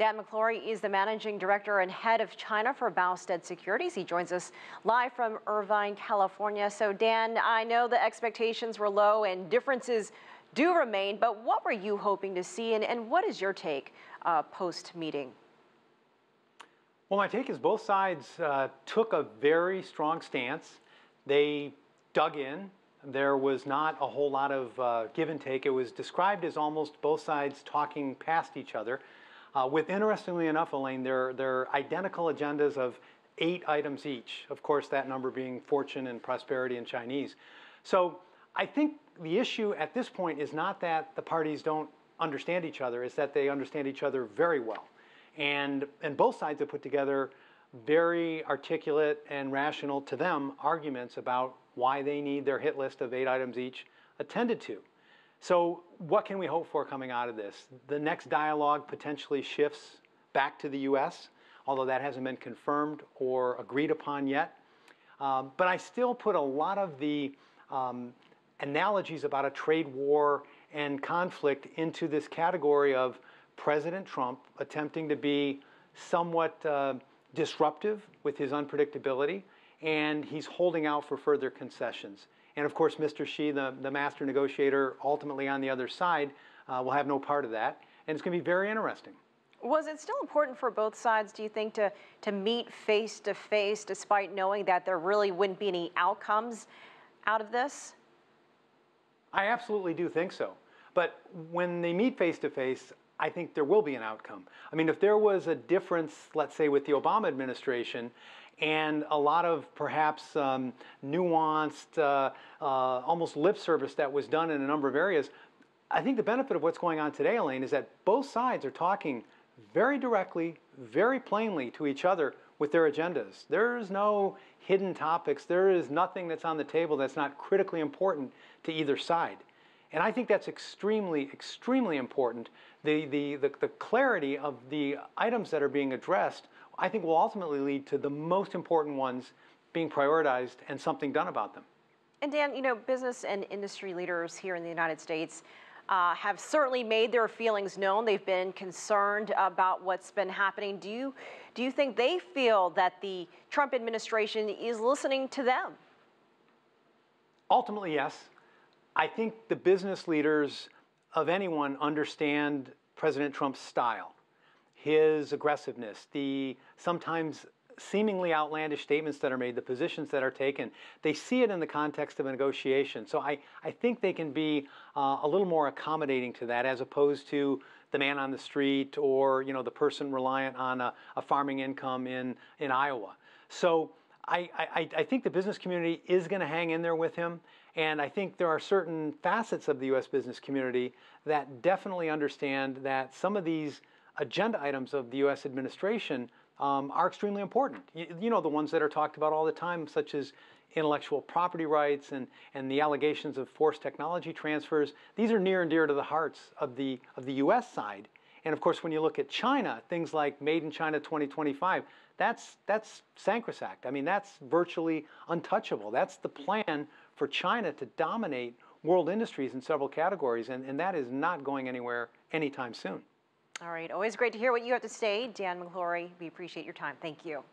Dan McClory is the managing director and head of China for Boustead Securities. He joins us live from Irvine, California. So Dan, I know the expectations were low and differences do remain, but what were you hoping to see and what is your take post-meeting? Well, my take is both sides took a very strong stance. They dug in. There was not a whole lot of give and take. It was described as almost both sides talking past each other. With, interestingly enough, Elaine, they're identical agendas of 8 items each. Of course, that number being fortune and prosperity in Chinese. So I think the issue at this point is not that the parties don't understand each other, it's that they understand each other very well. And both sides have put together very articulate and rational to them arguments about why they need their hit list of 8 items each attended to. So what can we hope for coming out of this? The next dialogue potentially shifts back to the U.S., although that hasn't been confirmed or agreed upon yet. But I still put a lot of the analogies about a trade war and conflict into this category of President Trump attempting to be somewhat disruptive with his unpredictability, and he's holding out for further concessions. And of course, Mr. Xi, the master negotiator, ultimately on the other side, will have no part of that. And it's going to be very interesting. Was it still important for both sides, do you think, to meet face to face, despite knowing that there really wouldn't be any outcomes out of this? I absolutely do think so. But when they meet face to face, I think there will be an outcome. I mean, if there was a difference, let's say, with the Obama administration, and a lot of perhaps nuanced, almost lip service that was done in a number of areas, I think the benefit of what's going on today, Elaine, is that both sides are talking very directly, very plainly to each other with their agendas. There's no hidden topics. There is nothing that's on the table that's not critically important to either side. And I think that's extremely, extremely important. The clarity of the items that are being addressed, I think, will ultimately lead to the most important ones being prioritized and something done about them. And Dan, you know, business and industry leaders here in the United States have certainly made their feelings known. They've been concerned about what's been happening. Do you think they feel that the Trump administration is listening to them? Ultimately, yes. I think the business leaders of anyone understand President Trump's style, his aggressiveness, the sometimes seemingly outlandish statements that are made, the positions that are taken. They see it in the context of a negotiation. So I think they can be a little more accommodating to that, as opposed to the man on the street or, you know, the person reliant on a farming income in Iowa. So I think the business community is going to hang in there with him. And I think there are certain facets of the U.S. business community that definitely understand that some of these agenda items of the U.S. administration are extremely important. You know, the ones that are talked about all the time, such as intellectual property rights and the allegations of forced technology transfers. These are near and dear to the hearts of the U.S. side. And of course, when you look at China, things like Made in China 2025, that's sacrosanct. I mean, that's virtually untouchable. That's the plan for China to dominate world industries in several categories, and that is not going anywhere anytime soon. All right, always great to hear what you have to say, Dan McClory. We appreciate your time. Thank you.